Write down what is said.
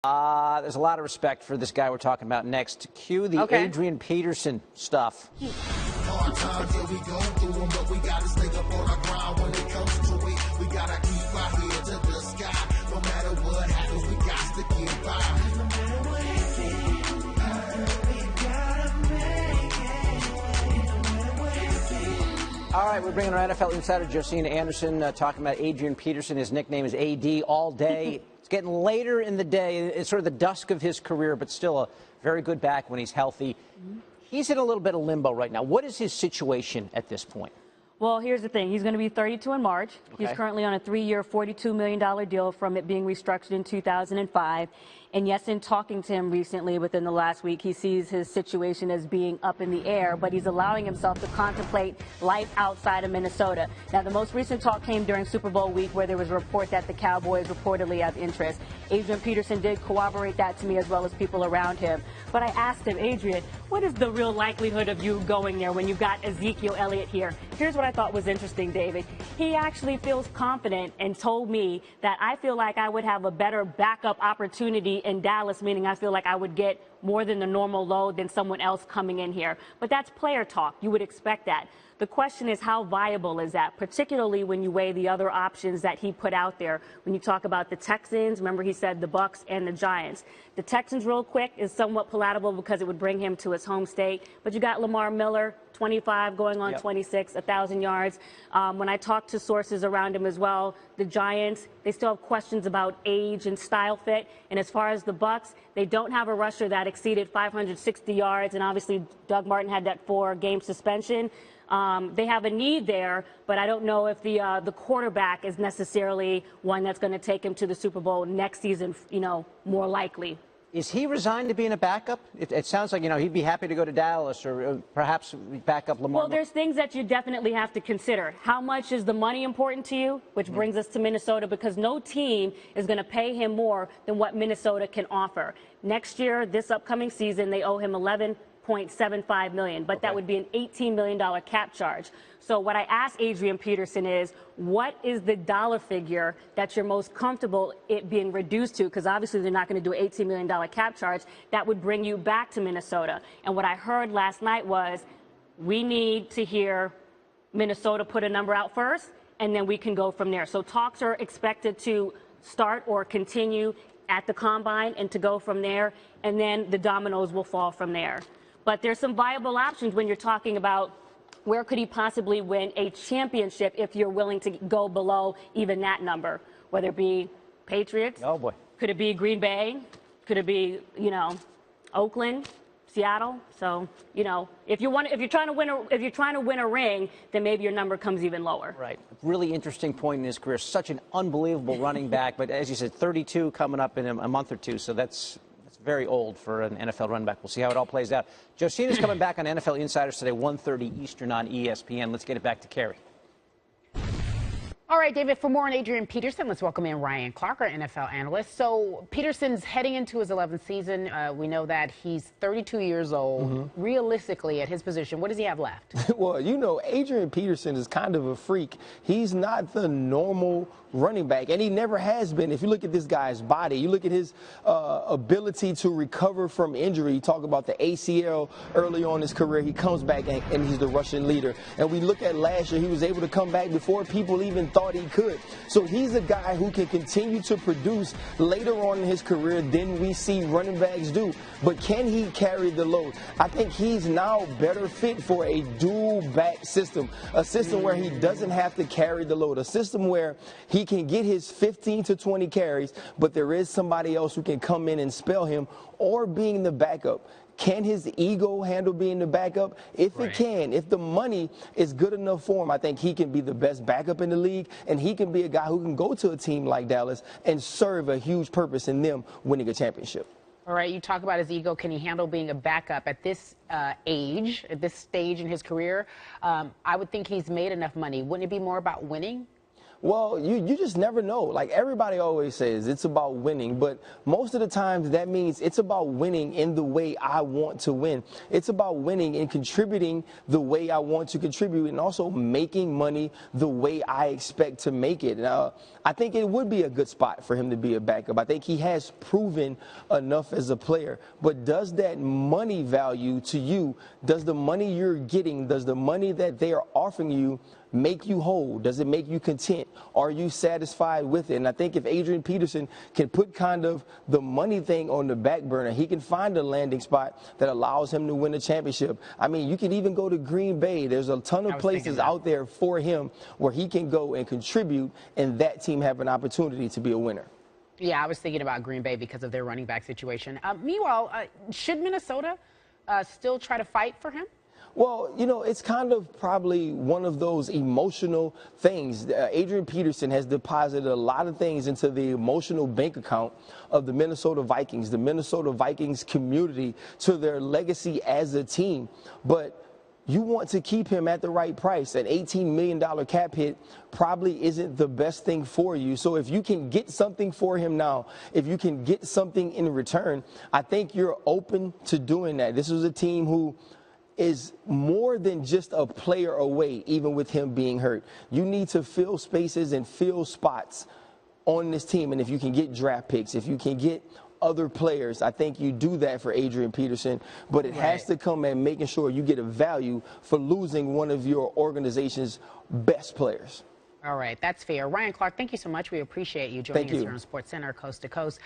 There's a lot of respect for this guy we're talking about next. Cue the Adrian Peterson stuff. Hard times, yeah, we go through them, but we gotta stay up on our grind when it comes to it. We gotta keep our head to the sky. No matter what happens, we got to get by. All right, we're bringing our NFL insider, Josina Anderson, talking about Adrian Peterson. His nickname is AD all day. It's getting later in the day. It's sort of the dusk of his career, but still a very good back when he's healthy. He's in a little bit of limbo right now. What is his situation at this point? Well, here's the thing. He's going to be 32 in March. Okay. He's currently on a 3-year, $42 million deal from it being restructured in 2005. And yes, in talking to him recently within the last week, he sees his situation as being up in the air, but he's allowing himself to contemplate life outside of Minnesota. Now, the most recent talk came during Super Bowl week where there was a report that the Cowboys reportedly have interest. Adrian Peterson did corroborate that to me as well as people around him. But I asked him, Adrian, what is the real likelihood of you going there when you've got Ezekiel Elliott here? Here's what I thought was interesting, David. He actually feels confident and told me that I feel like I would have a better backup opportunity in Dallas, meaning I feel like I would get more than the normal load than someone else coming in here. But that's player talk. You would expect that. The question is, how viable is that, particularly when you weigh the other options that he put out there? When you talk about the Texans, remember he said the Bucs and the Giants. The Texans, real quick, is somewhat palatable because it would bring him to his home state. But you got Lamar Miller, 25 going on 26, 1,000 yards. When I talked to sources around him as well, the Giants, they still have questions about age and style fit. And as far as the Bucs, they don't have a rusher that exceeded 560 yards. And obviously, Doug Martin had that 4-game suspension. They have a need there, but I don't know if the quarterback is necessarily one that's going to take him to the Super Bowl next season, more likely. Is he resigned to being a backup? It sounds like, he'd be happy to go to Dallas or perhaps back up Lamar. Well, there's things that you definitely have to consider. How much is the money important to you? Which brings us to Minnesota, because no team is going to pay him more than what Minnesota can offer. Next year, this upcoming season, they owe him $11.75 million, but that would be an $18 million cap charge. So what I asked Adrian Peterson is, what is the dollar figure that you're most comfortable it being reduced to? Because obviously they're not going to do an $18 million cap charge. That would bring you back to Minnesota. And what I heard last night was, we need to hear Minnesota put a number out first, and then we can go from there. So talks are expected to start or continue at the combine and to go from there, and then the dominoes will fall from there. But there's some viable options when you're talking about where could he possibly win a championship if you're willing to go below even that number, whether it be Patriots. Oh, boy. Could it be Green Bay? Could it be, Oakland, Seattle? So, if you're trying to win a ring, then maybe your number comes even lower. Right. Really interesting point in his career. Such an unbelievable running back, but as you said, 32 coming up in a month or two, so that's very old for an NFL running back. We'll see how it all plays out. Josina's coming back on NFL Insiders today, 1:30 Eastern on ESPN. Let's get it back to Carrie. All right, David, for more on Adrian Peterson, let's welcome in Ryan Clark, our NFL analyst. So Peterson's heading into his 11th season. We know that he's 32 years old. Realistically, at his position, what does he have left? Well, Adrian Peterson is kind of a freak. He's not the normal running back, and he never has been. If you look at this guy's body, you look at his ability to recover from injury. You talk about the ACL early on in his career. He comes back, and he's the rushing leader. And we look at last year, he was able to come back before people even thought he could. So he's a guy who can continue to produce later on in his career than we see running backs do. But can he carry the load? I think he's now better fit for a dual back system, a system where he doesn't have to carry the load, a system where he can get his 15 to 20 carries, but there is somebody else who can come in and spell him, or being the backup. Can his ego handle being the backup? If it can, if the money is good enough for him, I think he can be the best backup in the league, and he can be a guy who can go to a team like Dallas and serve a huge purpose in them winning a championship. All right, you talk about his ego. Can he handle being a backup at this age, at this stage in his career? I would think he's made enough money. Wouldn't it be more about winning? Well, you just never know. Like everybody always says, it's about winning, but most of the times that means it's about winning in the way I want to win. It's about winning and contributing the way I want to contribute, and also making money the way I expect to make it. Now, I think it would be a good spot for him to be a backup. I think he has proven enough as a player, but does that money value to you, does the money you're getting, does the money that they are offering you make you whole? Does it make you content? Are you satisfied with it? And I think if Adrian Peterson can put kind of the money thing on the back burner, he can find a landing spot that allows him to win a championship. I mean, you can even go to Green Bay. There's a ton of places out there for him where he can go and contribute, and that team have an opportunity to be a winner. Yeah, I was thinking about Green Bay because of their running back situation. Meanwhile, should Minnesota still try to fight for him? Well, you know, it's kind of probably one of those emotional things. Adrian Peterson has deposited a lot of things into the emotional bank account of the Minnesota Vikings community, to their legacy as a team. But you want to keep him at the right price. An $18 million cap hit probably isn't the best thing for you. So if you can get something for him now, if you can get something in return, I think you're open to doing that. This is a team who is more than just a player away, even with him being hurt. You need to fill spaces and fill spots on this team. And if you can get draft picks, if you can get other players, I think you do that for Adrian Peterson. But it has to come at making sure you get a value for losing one of your organization's best players. All right, that's fair. Ryan Clark, thank you so much. We appreciate you joining us here on SportsCenter Coast to Coast.